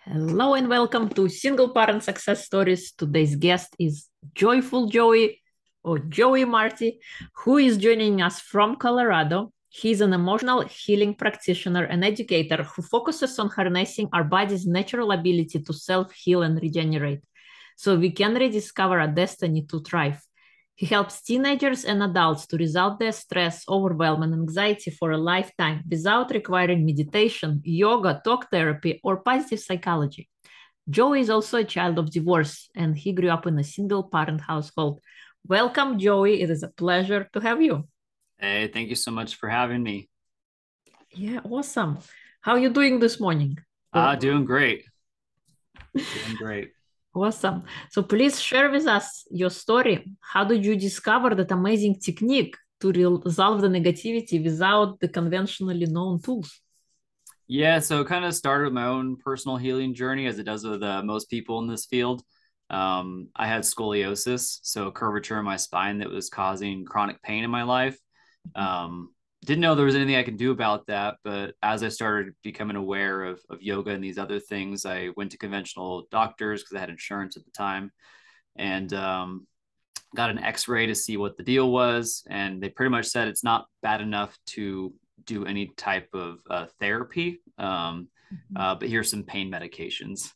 Hello and welcome to Single Parent Success Stories. Today's guest is Joyful Joey or Joey Marty, who is joining us from Colorado. He's an emotional healing practitioner and educator who focuses on harnessing our body's natural ability to self-heal and regenerate so we can rediscover our destiny to thrive. He helps teenagers and adults to resolve their stress, overwhelm, and anxiety for a lifetime without requiring meditation, yoga, talk therapy, or positive psychology. Joey is also a child of divorce, and he grew up in a single parent household. Welcome, Joey. It is a pleasure to have you. Hey, thank you so much for having me. Yeah, awesome. How are you doing this morning? Doing great. Doing great. Awesome. So please share with us your story. How did you discover that amazing technique to resolve the negativity without the conventionally known tools? Yeah, so it kind of started with my own personal healing journey, as it does with most people in this field. I had scoliosis, so a curvature in my spine that was causing chronic pain in my life. Um, didn't know there was anything I could do about that, but as I started becoming aware of yoga and these other things, I went to conventional doctors because I had insurance at the time, and got an x-ray to see what the deal was, and they pretty much said it's not bad enough to do any type of therapy, but here's some pain medications.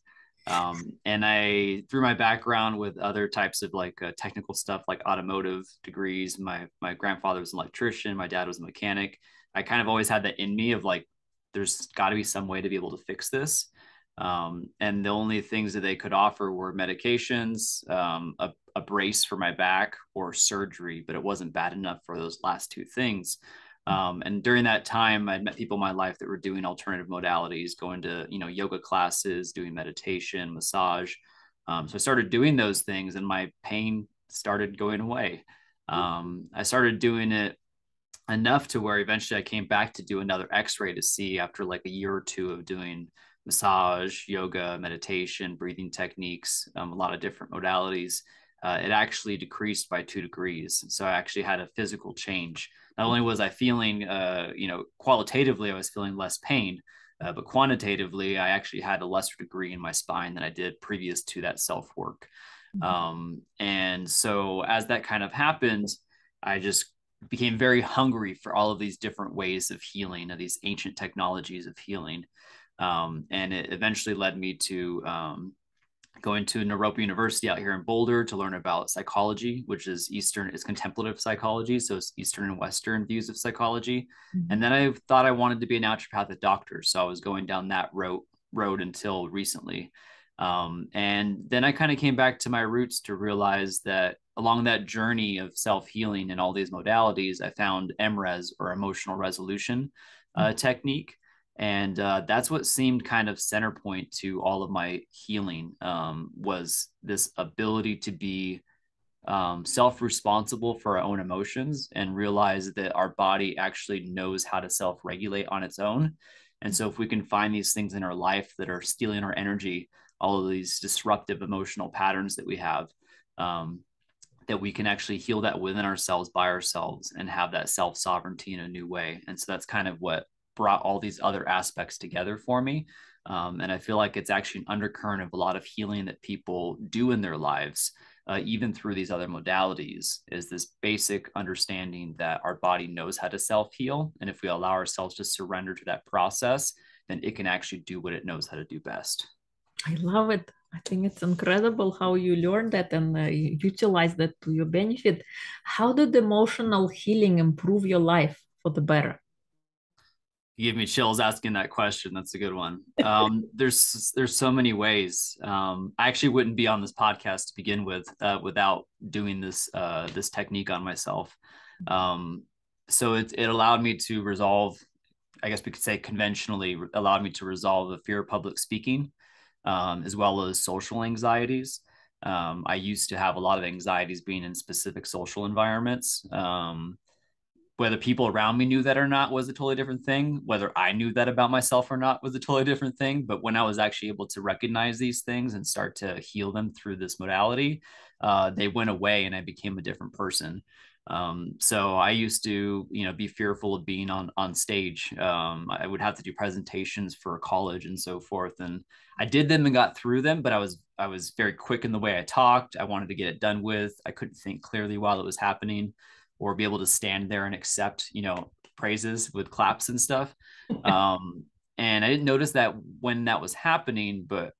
And I, through my background with other types of like technical stuff like automotive degrees, my grandfather was an electrician, my dad was a mechanic. I kind of always had that in me of like, there's got to be some way to be able to fix this. And the only things that they could offer were medications, a brace for my back, or surgery, but it wasn't bad enough for those last two things. And during that time, I'd met people in my life that were doing alternative modalities, going to yoga classes, doing meditation, massage. So I started doing those things, and my pain started going away. I started doing it enough to where eventually I came back to do another X-ray to see, after like a year or two of doing massage, yoga, meditation, breathing techniques, a lot of different modalities. It actually decreased by 2 degrees. So I actually had a physical change. Not only was I feeling, qualitatively, I was feeling less pain, but quantitatively, I actually had a lesser degree in my spine than I did previous to that self work. And so as that kind of happened, I just became very hungry for all of these different ways of healing, of these ancient technologies of healing. And it eventually led me to going to Naropa University out here in Boulder to learn about psychology, which is Eastern, is contemplative psychology. So it's Eastern and Western views of psychology. And then I thought I wanted to be a naturopathic doctor. So I was going down that road until recently. And then I kind of came back to my roots to realize that along that journey of self-healing and all these modalities, I found MRES, or emotional resolution technique. And that's what seemed kind of center point to all of my healing, was this ability to be self-responsible for our own emotions and realize that our body actually knows how to self-regulate on its own. And so if we can find these things in our life that are stealing our energy, all of these disruptive emotional patterns that we have, that we can actually heal that within ourselves by ourselves and have that self-sovereignty in a new way. And so that's kind of what brought all these other aspects together for me. And I feel like it's actually an undercurrent of a lot of healing that people do in their lives, even through these other modalities, is this basic understanding that our body knows how to self-heal. And if we allow ourselves to surrender to that process, then it can actually do what it knows how to do best. I love it. I think it's incredible how you learn that and you utilize that to your benefit. How did emotional healing improve your life for the better? You give me chills asking that question. That's a good one. There's so many ways. I actually wouldn't be on this podcast to begin with without doing this technique on myself. Um, so it allowed me to resolve, I guess we could say conventionally, allowed me to resolve the fear of public speaking, as well as social anxieties. I used to have a lot of anxieties being in specific social environments. Whether people around me knew that or not was a totally different thing. Whether I knew that about myself or not was a totally different thing. But when I was actually able to recognize these things and start to heal them through this modality, they went away and I became a different person. So I used to, be fearful of being on stage. I would have to do presentations for college and so forth, and I did them and got through them. But I was very quick in the way I talked. I wanted to get it done with. I couldn't think clearly while it was happening, or be able to stand there and accept, praises with claps and stuff. Um, and I didn't notice that when that was happening, but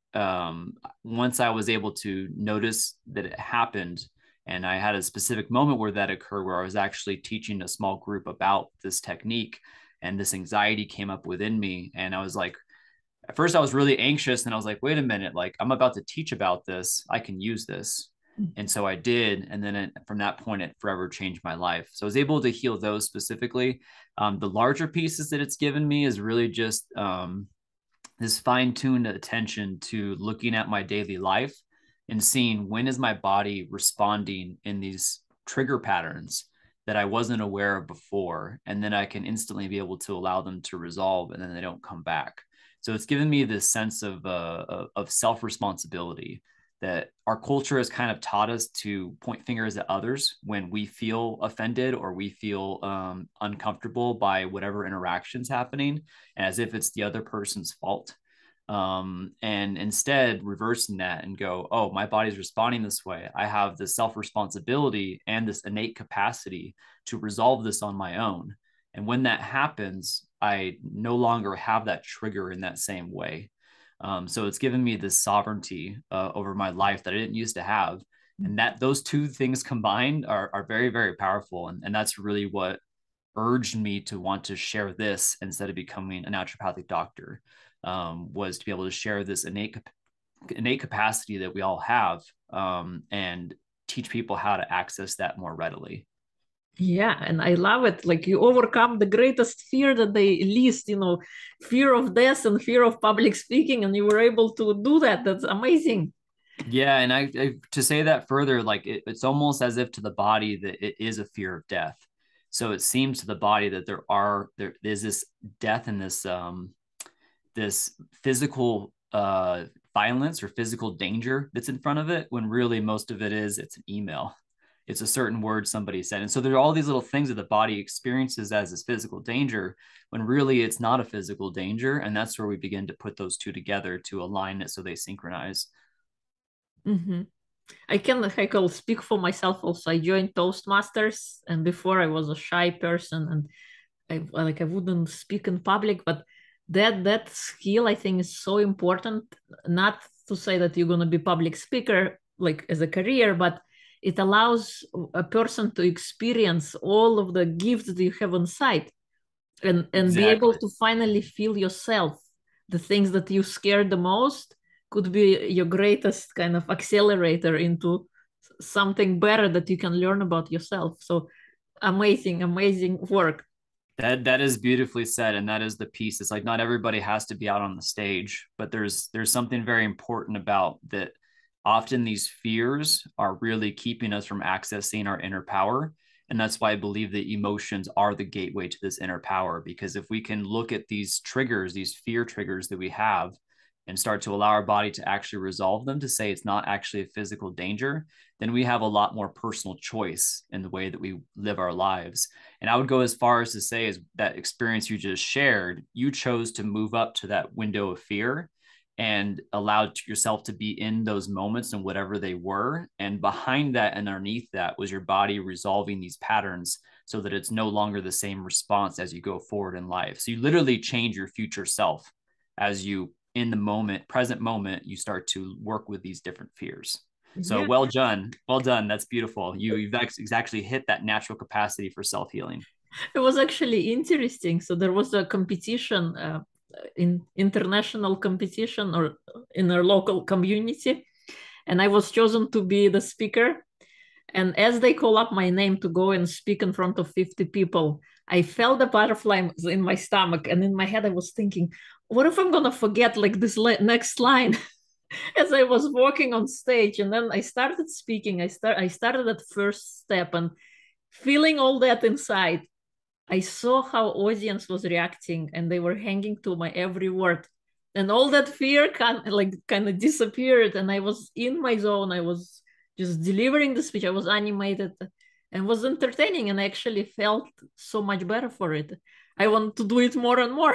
once I was able to notice that it happened, and I had a specific moment where that occurred, where I was actually teaching a small group about this technique, and this anxiety came up within me. And I was like, at first I was really anxious, and I was like, wait a minute, like I'm about to teach about this. I can use this. And so I did. And then from that point, it forever changed my life. So I was able to heal those specifically. The larger pieces that it's given me is really just this fine-tuned attention to looking at my daily life and seeing when is my body responding in these trigger patterns that I wasn't aware of before. And then I can instantly be able to allow them to resolve, and then they don't come back. So it's given me this sense of self-responsibility that our culture has kind of taught us to point fingers at others when we feel offended or we feel uncomfortable by whatever interactions happening, as if it's the other person's fault. And instead reversing that and go, oh, my body's responding this way. I have this self responsibility and this innate capacity to resolve this on my own. And when that happens, I no longer have that trigger in that same way. So it's given me this sovereignty over my life that I didn't used to have. And that those two things combined are very, very powerful. And that's really what urged me to want to share this instead of becoming a naturopathic doctor, was to be able to share this innate capacity that we all have, and teach people how to access that more readily. Yeah, and I love it. Like you overcome the greatest fear that they list, fear of death and fear of public speaking, and you were able to do that. That's amazing. Yeah, and I to say that further, like it's almost as if to the body that it is a fear of death. So it seems to the body that there is this death and this physical violence or physical danger that's in front of it, when really most of it's an email. It's a certain word somebody said. And so there are all these little things that the body experiences as this physical danger, when really it's not a physical danger. And that's where we begin to put those two together to align it so they synchronize. Mm-hmm. I can speak for myself also. I joined Toastmasters, and before I was a shy person, and I wouldn't speak in public, but that skill I think is so important. Not to say that you're gonna be public speaker like as a career, but it allows a person to experience all of the gifts that you have inside, and be able Exactly. to finally feel yourself. The things that you scared the most could be your greatest kind of accelerator into something better that you can learn about yourself. So amazing, amazing work. That is beautifully said, and that is the piece. It's like not everybody has to be out on the stage, but there's something very important about that. Often these fears are really keeping us from accessing our inner power, and that's why I believe that emotions are the gateway to this inner power. Because if we can look at these triggers, these fear triggers that we have, and start to allow our body to actually resolve them, to say it's not actually a physical danger, then we have a lot more personal choice in the way that we live our lives. And I would go as far as to say, is that experience you just shared, you chose to move up to that window of fear and allowed yourself to be in those moments and whatever they were. And behind that and underneath that was your body resolving these patterns so that it's no longer the same response as you go forward in life. So you literally change your future self as you, in the moment, present moment, you start to work with these different fears. So Yeah, well done, well done. That's beautiful. You've actually hit that natural capacity for self healing. it was actually interesting. So there was a competition, in international competition or in our local community, and I was chosen to be the speaker. And as they call up my name to go and speak in front of 50 people, I felt the butterfly in my stomach. And in my head, I was thinking, what if I'm going to forget like this next line as I was walking on stage? And then I started speaking. I started at first step and feeling all that inside. I saw how audience was reacting and they were hanging to my every word. And all that fear kind of disappeared, and I was in my zone. I was just delivering the speech. I was animated. and was entertaining, and I actually felt so much better for it. I want to do it more and more.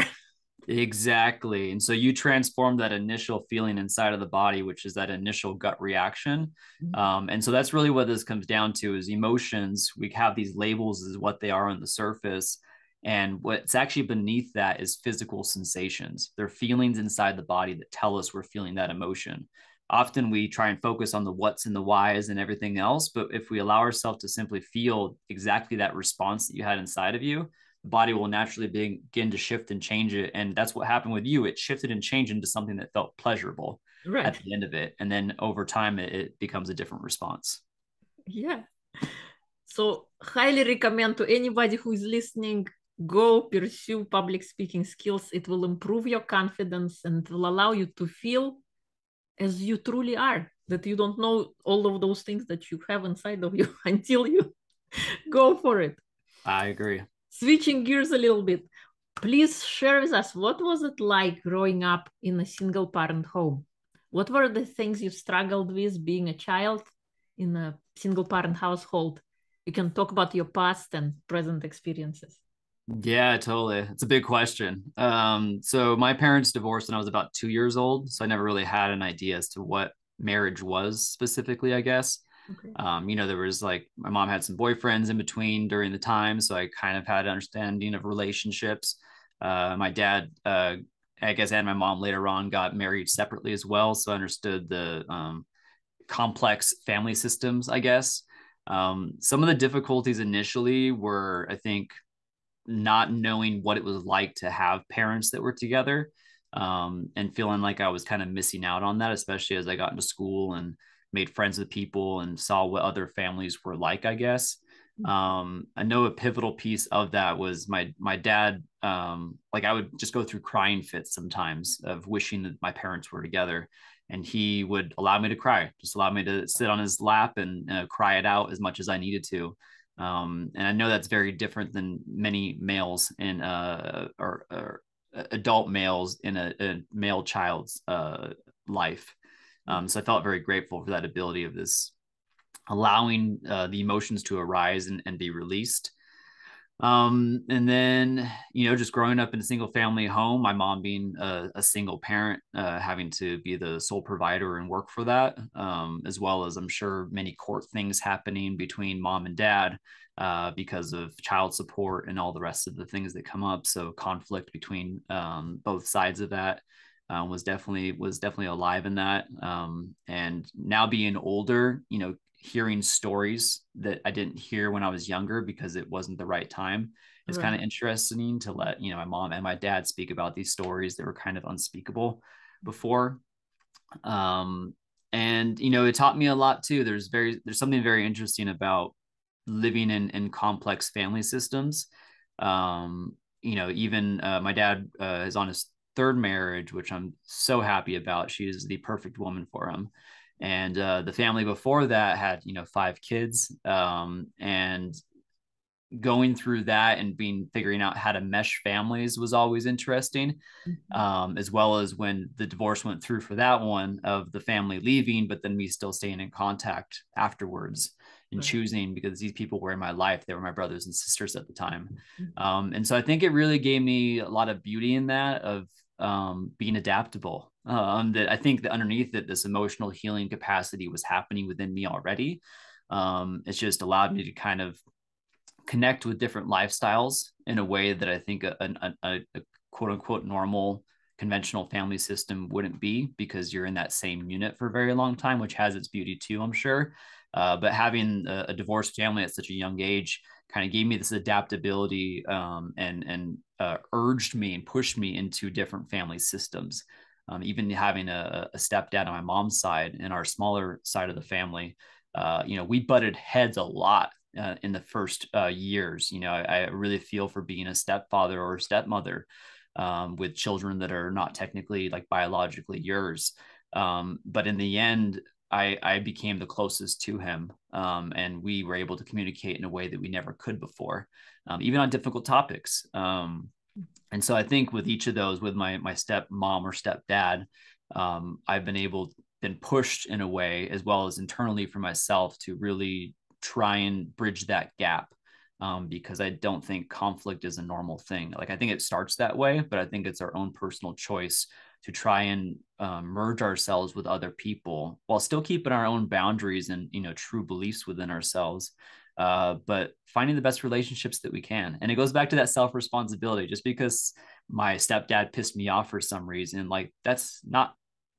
Exactly. And so you transform that initial feeling inside of the body, which is that initial gut reaction. And so that's really what this comes down to is emotions. We have these labels as what they are on the surface. And what's actually beneath that is physical sensations. They're feelings inside the body that tell us we're feeling that emotion. Often we try and focus on the what's and the whys and everything else. But if we allow ourselves to simply feel exactly that response that you had inside of you, the body will naturally begin to shift and change it. And that's what happened with you. It shifted and changed into something that felt pleasurable Right. at the end of it. And then over time, it becomes a different response. Yeah. So highly recommend to anybody who is listening, go pursue public speaking skills. It will improve your confidence and will allow you to feel as you truly are, that you don't know all of those things that you have inside of you until you go for it. I agree. Switching gears a little bit, please share with us, what was it like growing up in a single parent home? What were the things you struggled with being a child in a single parent household? You can talk about your past and present experiences. Yeah, totally. It's a big question. So my parents divorced when I was about 2 years old. So I never really had an idea as to what marriage was specifically, I guess. Okay. There was like my mom had some boyfriends in between during the time. So I kind of had an understanding of relationships. My dad, I guess, and my mom later on got married separately as well. So I understood the complex family systems, I guess. Some of the difficulties initially were, I think, not knowing what it was like to have parents that were together, and feeling like I was kind of missing out on that, especially as I got into school and made friends with people and saw what other families were like, I guess. I know a pivotal piece of that was my dad. Like I would just go through crying fits sometimes of wishing that my parents were together, and he would allow me to cry, just allow me to sit on his lap and cry it out as much as I needed to. And I know that's very different than many males in or adult males in a male child's life. So I felt very grateful for that ability of this allowing the emotions to arise and be released. And then, just growing up in a single family home, my mom being a single parent, having to be the sole provider and work for that, as well as I'm sure many court things happening between mom and dad because of child support and all the rest of the things that come up. So conflict between both sides of that was definitely alive in that. And now being older, hearing stories that I didn't hear when I was younger because it wasn't the right time. It's kind Right. of interesting to let, my mom and my dad speak about these stories that were kind of unspeakable before. Um, and, it taught me a lot too. There's something very interesting about living in complex family systems. Even my dad is on his third marriage, which I'm so happy about. She is the perfect woman for him. And the family before that had, 5 kids. And going through that and figuring out how to mesh families was always interesting. As well as when the divorce went through for that one of the family leaving, but then me still staying in contact afterwards and Right. choosing, because these people were in my life. They were my brothers and sisters at the time. Mhm. And so I think it really gave me a lot of beauty in that of being adaptable. That I think that underneath it, this emotional healing capacity was happening within me already. It's just allowed me to kind of connect with different lifestyles in a way that I think a quote unquote normal conventional family system wouldn't be, because you're in that same unit for a very long time, which has its beauty too, I'm sure. But having a divorced family at such a young age kind of gave me this adaptability, and urged me and pushed me into different family systems. Even having a stepdad on my mom's side and our smaller side of the family, we butted heads a lot in the first years. I really feel for being a stepfather or a stepmother with children that are not technically like biologically yours. But in the end, I became the closest to him, and we were able to communicate in a way that we never could before, even on difficult topics. And so I think with each of those, with my stepmom or stepdad, I've been pushed in a way, as well as internally for myself, to really try and bridge that gap. Because I don't think conflict is a normal thing. Like I think it starts that way, but I think it's our own personal choice to try and merge ourselves with other people while still keeping our own boundaries and true beliefs within ourselves. But finding the best relationships that we can. And it goes back to that self-responsibility. Just because my stepdad pissed me off for some reason, like that's not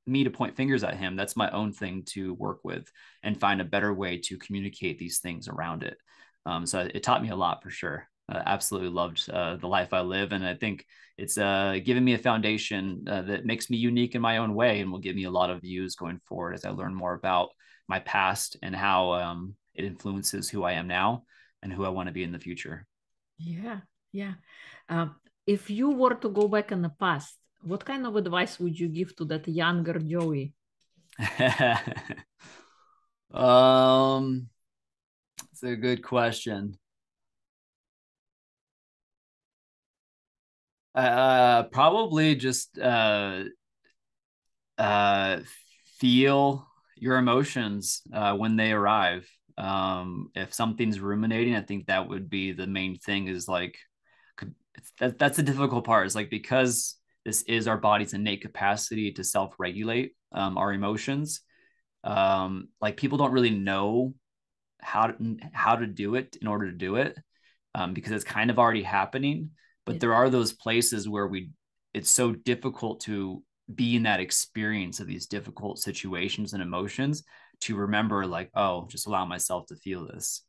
me to point fingers at him. That's my own thing to work with and find a better way to communicate these things around it. So it taught me a lot for sure. Absolutely loved the life I live. And I think it's given me a foundation that makes me unique in my own way and will give me a lot of views going forward as I learn more about my past and how it influences who I am now and who I want to be in the future. Yeah, yeah. If you were to go back in the past, what kind of advice would you give to that younger Joey? It's a good question. Probably just uh, feel your emotions when they arrive. If something's ruminating, I think that would be the main thing. Is like that's the difficult part. Is like because this is our body's innate capacity to self-regulate our emotions. Like people don't really know how to do it in order to do it because it's kind of already happening. But Yeah. there are those places where it's so difficult to be in that experience of these difficult situations and emotions to remember like, oh, just allow myself to feel this.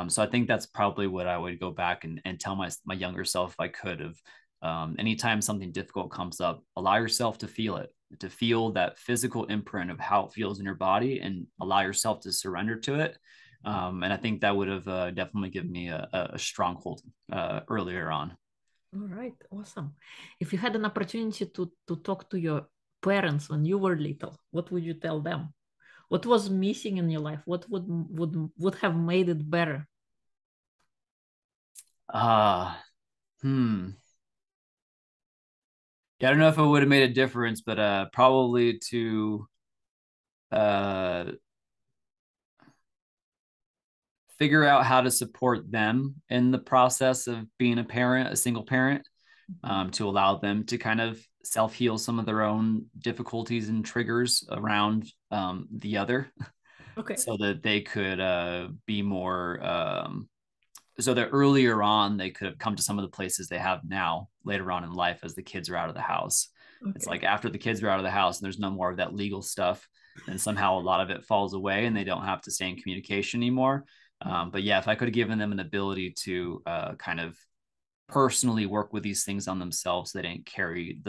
So I think that's probably what I would go back and tell my younger self if I could have. Anytime something difficult comes up, allow yourself to feel it, to feel that physical imprint of how it feels in your body and allow yourself to surrender to it. And I think that would have definitely given me a stronghold earlier on. All right, awesome. If you had an opportunity to talk to your parents when you were little, what would you tell them? What was missing in your life? What would have made it better? Uh, hmm. Yeah, I don't know if it would have made a difference, but probably to uh, figure out how to support them in the process of being a parent, a single parent, to allow them to kind of self heal some of their own difficulties and triggers around the other Okay. so that they could be more so that earlier on they could have come to some of the places they have now later on in life as the kids are out of the house. It's Okay. like after the kids are out of the house and there's no more of that legal stuff, then somehow a lot of it falls away and they don't have to stay in communication anymore. But yeah, if I could have given them an ability to kind of personally work with these things on themselves, so they didn't carry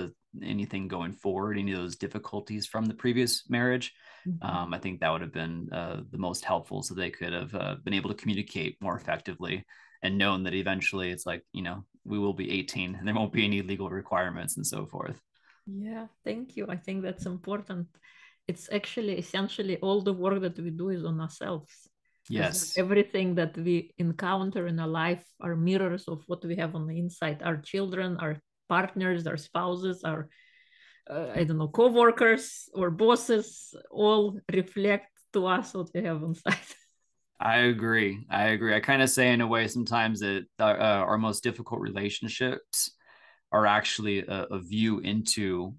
anything going forward, any of those difficulties from the previous marriage. Mhm. I think that would have been the most helpful, so they could have been able to communicate more effectively and known that eventually it's like we will be 18 and there won't be any legal requirements and so forth. Yeah, thank you. I think that's important. It's actually essentially all the work that we do is on ourselves, because Yes, everything that we encounter in our life are mirrors of what we have on the inside. Our children, our partners, our spouses, our I don't know, co-workers or bosses all reflect to us what we have inside. I agree. I kind of say in a way sometimes that our most difficult relationships are actually a view into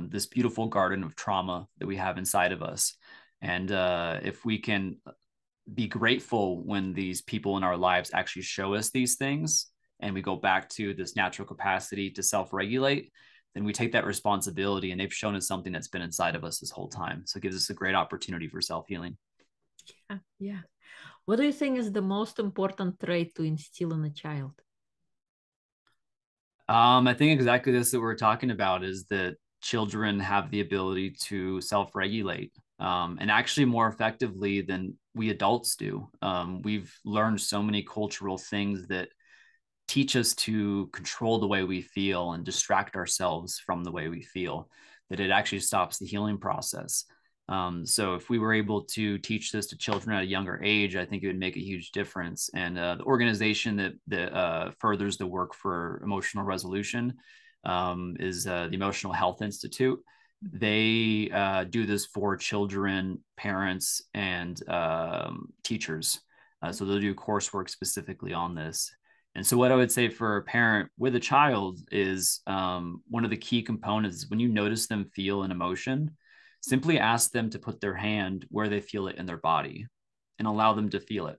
this beautiful garden of trauma that we have inside of us. And if we can be grateful when these people in our lives actually show us these things and we go back to this natural capacity to self-regulate, then we take that responsibility and they've shown us something that's been inside of us this whole time. So it gives us a great opportunity for self-healing. Yeah, yeah. What do you think is the most important trait to instill in a child? I think exactly this that we're talking about is that children have the ability to self-regulate and actually more effectively than we adults do. We've learned so many cultural things that teach us to control the way we feel and distract ourselves from the way we feel, that it actually stops the healing process. So if we were able to teach this to children at a younger age, I think it would make a huge difference. And the organization that furthers the work for emotional resolution is the Emotional Health Institute. They do this for children, parents, and teachers. So they'll do coursework specifically on this. And so what I would say for a parent with a child is one of the key components is when you notice them feel an emotion, simply ask them to put their hand where they feel it in their body and allow them to feel it.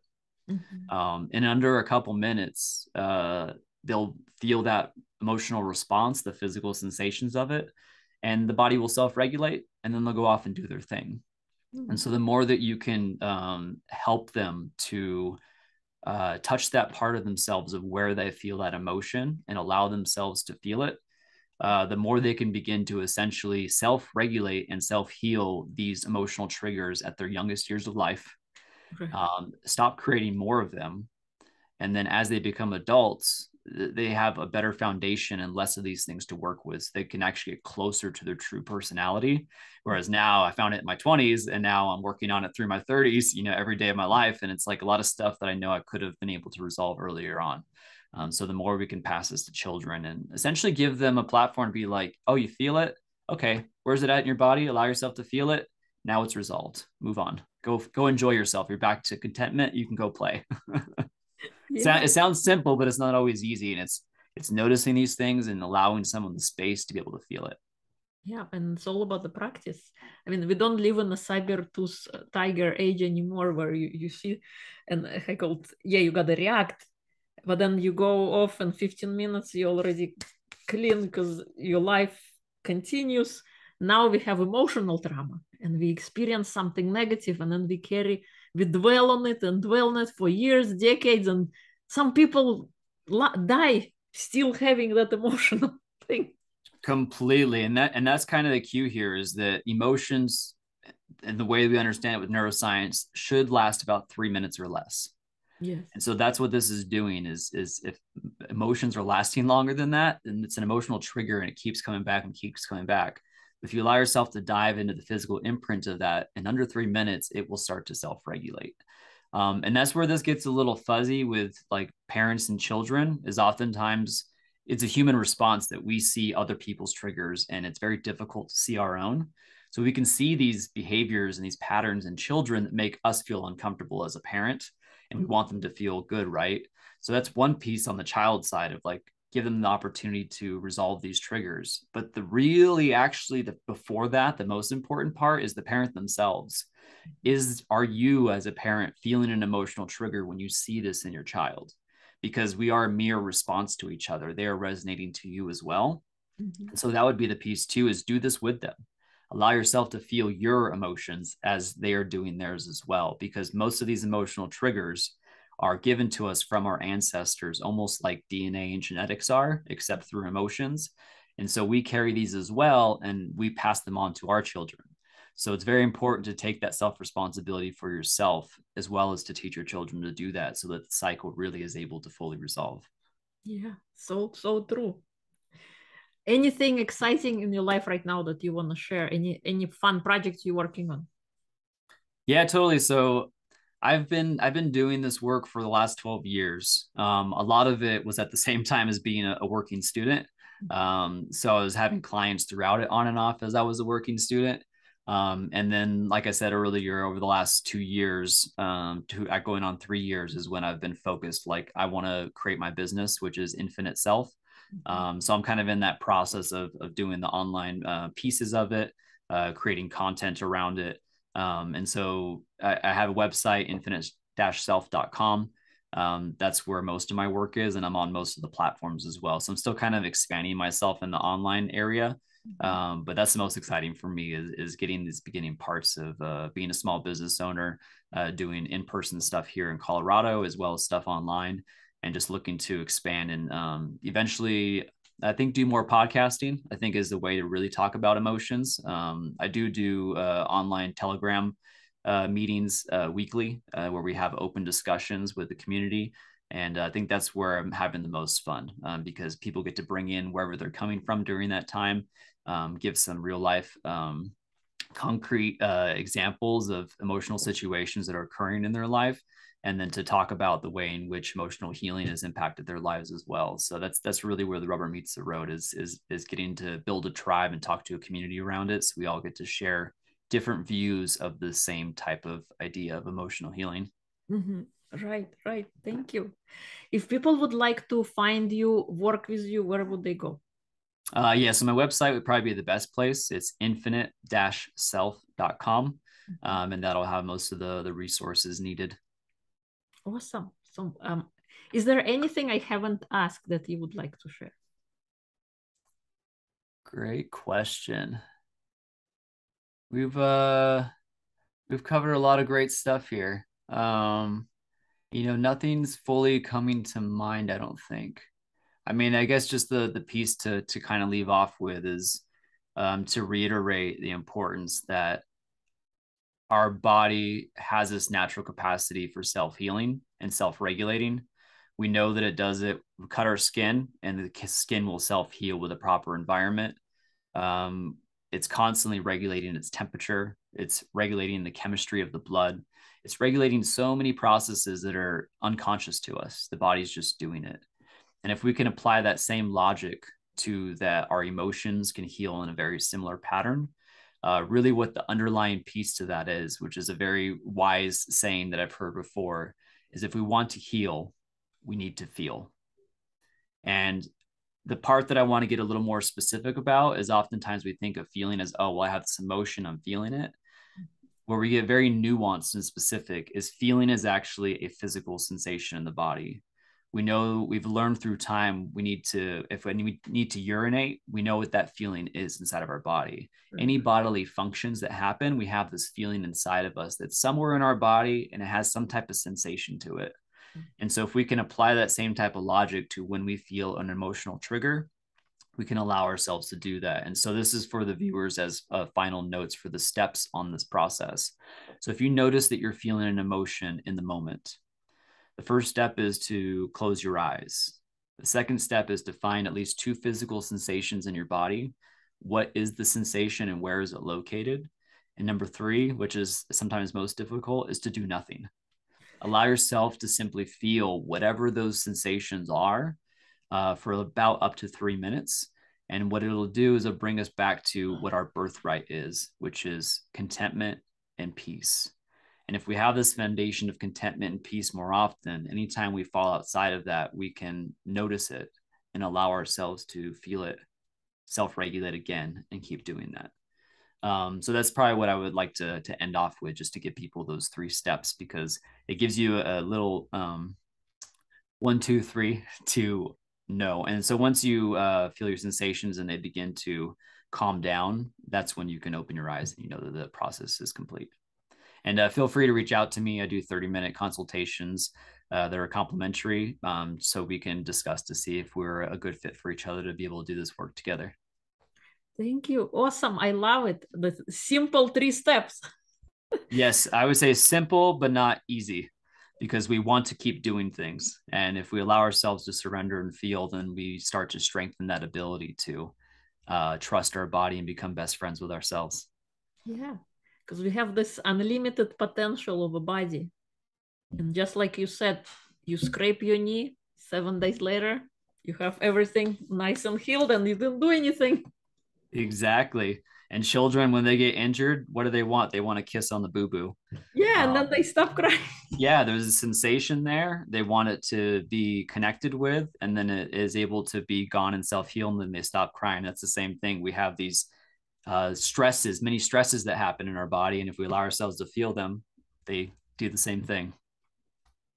In under a couple minutes, they'll feel that emotional response, the physical sensations of it, and the body will self-regulate, and then they'll go off and do their thing. And so the more that you can help them to touch that part of themselves of where they feel that emotion and allow themselves to feel it, the more they can begin to essentially self-regulate and self-heal these emotional triggers at their youngest years of life. Stop creating more of them. And then as they become adults, they have a better foundation and less of these things to work with. So they can actually get closer to their true personality. Whereas now I found it in my 20s and now I'm working on it through my 30s, every day of my life. And it's like a lot of stuff that I know I could have been able to resolve earlier on. So the more we can pass this to children and essentially give them a platform to be like, oh, you feel it? Okay. Where's it at in your body? Allow yourself to feel it. Now it's resolved. Move on. Go enjoy yourself. You're back to contentment. You can go play. It sounds simple, but it's not always easy. And it's noticing these things and allowing someone the space to be able to feel it. Yeah, and it's all about the practice. I mean, we don't live in a saber-tooth tiger age anymore where you see, and I called, you gotta react, but then you go off in 15 minutes, you already clean because your life continues. Now we have emotional trauma and we experience something negative and then we dwell on it and dwell on it for years, decades, and some people die still having that emotional thing. Completely. And that's kind of the cue here is that emotions and the way we understand it with neuroscience should last about 3 minutes or less. Yes. And so that's what this is doing is if emotions are lasting longer than that, then it's an emotional trigger and it keeps coming back and keeps coming back. If you allow yourself to dive into the physical imprint of that in under 3 minutes, it will start to self-regulate. And that's where this gets a little fuzzy with like parents and children is oftentimes it's a human response that we see other people's triggers and it's very difficult to see our own. So we can see these behaviors and these patterns in children that make us feel uncomfortable as a parent and we want them to feel good, right? So that's one piece on the child side of like give them the opportunity to resolve these triggers. But before that, the most important part is the parent themselves. Are you as a parent feeling an emotional trigger when you see this in your child? Because we are a mere response to each other. They are resonating to you as well. And so that would be the piece too, is do this with them. Allow yourself to feel your emotions as they are doing theirs as well, because most of these emotional triggers are given to us from our ancestors, almost like DNA and genetics are, except through emotions. And so we carry these as well, and we pass them on to our children. So it's very important to take that self-responsibility for yourself, as well as to teach your children to do that so that the cycle really is able to fully resolve. Yeah, so true. Anything exciting in your life right now that you want to share? Any fun projects you're working on? Yeah, totally. So I've been doing this work for the last 12 years. A lot of it was at the same time as being a working student. So I was having clients throughout it on and off as I was a working student. And then, like I said earlier, over the last 2 years, going on 3 years is when I've been focused. Like I want to create my business, which is Infinite Self. So I'm kind of in that process of doing the online pieces of it, creating content around it. And so I have a website, infinite-self.com. That's where most of my work is, and I'm on most of the platforms as well. So I'm still kind of expanding myself in the online area. But that's the most exciting for me is getting these beginning parts of being a small business owner, doing in-person stuff here in Colorado, as well as stuff online, and just looking to expand and eventually I think do more podcasting, I think is the way to really talk about emotions. I do online Telegram meetings weekly where we have open discussions with the community. And I think that's where I'm having the most fun because people get to bring in wherever they're coming from during that time, give some real life concrete examples of emotional situations that are occurring in their life, and then to talk about the way in which emotional healing has impacted their lives as well. So that's really where the rubber meets the road is getting to build a tribe and talk to a community around it, so we all get to share different views of the same type of idea of emotional healing. Right, right. Thank you. If people would like to find you, work with you, where would they go? Yeah, so my website would probably be the best place. It's infinite-self.com. And that'll have most of the resources needed. Awesome. So, is there anything I haven't asked that you would like to share? Great question. We've covered a lot of great stuff here. Nothing's fully coming to mind, I don't think. I mean, I guess just the piece to kind of leave off with is to reiterate the importance that our body has this natural capacity for self-healing and self-regulating. We know that it does it. We cut our skin, and the skin will self-heal with a proper environment. Um, it's constantly regulating its temperature. It's regulating the chemistry of the blood. It's regulating so many processes that are unconscious to us. The body's just doing it. And if we can apply that same logic to that, our emotions can heal in a very similar pattern. Really, what the underlying piece to that is, which is a very wise saying that I've heard before, is if we want to heal, we need to feel. And the part that I want to get a little more specific about is oftentimes we think of feeling as, oh, well, I have this emotion, I'm feeling it. Where we get very nuanced and specific is feeling is actually a physical sensation in the body. We know, we've learned through time, if we need to urinate, we know what that feeling is inside of our body. Any bodily functions that happen, we have this feeling inside of us that's somewhere in our body and it has some type of sensation to it. And so if we can apply that same type of logic to when we feel an emotional trigger, we can allow ourselves to do that. And so this is for the viewers as final notes for the steps on this process. So if you notice that you're feeling an emotion in the moment, the first step is to close your eyes. The second step is to find at least two physical sensations in your body. What is the sensation and where is it located? And number three, which is sometimes most difficult, is to do nothing. Allow yourself to simply feel whatever those sensations are for about up to 3 minutes. And what it'll do is it'll bring us back to what our birthright is, which is contentment and peace. And if we have this foundation of contentment and peace more often, anytime we fall outside of that, we can notice it and allow ourselves to feel it, self-regulate again, and keep doing that. So that's probably what I would like to end off with, just to give people those 3 steps, because it gives you a little 1, 2, 3 to know. And so once you feel your sensations and they begin to calm down, that's when you can open your eyes and you know that the process is complete. And feel free to reach out to me. I do 30-minute consultations that are complimentary, so we can discuss to see if we're a good fit for each other to be able to do this work together. Thank you. Awesome. I love it. The simple 3 steps. Yes, I would say simple, but not easy, because we want to keep doing things. And if we allow ourselves to surrender and feel, then we start to strengthen that ability to trust our body and become best friends with ourselves. Yeah, because we have this unlimited potential of a body. And just like you said, you scrape your knee, 7 days later, you have everything nice and healed and you didn't do anything. Exactly. And children, when they get injured, what do they want? They want a kiss on the boo-boo. Yeah, and then they stop crying. Yeah, there's a sensation there. They want it to be connected with, and then it is able to be gone and self-heal, and then they stop crying. That's the same thing. We have these stresses, many stresses that happen in our body. And if we allow ourselves to feel them, they do the same thing.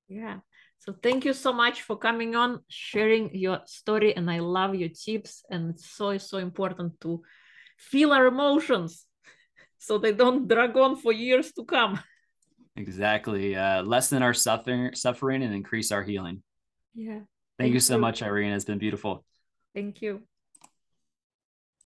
Yeah. So thank you so much for coming on, sharing your story. And I love your tips. And it's so, so important to feel our emotions so they don't drag on for years to come. Exactly. Lessen our suffering and increase our healing. Yeah. Thank you so much, Irene. It's been beautiful. Thank you.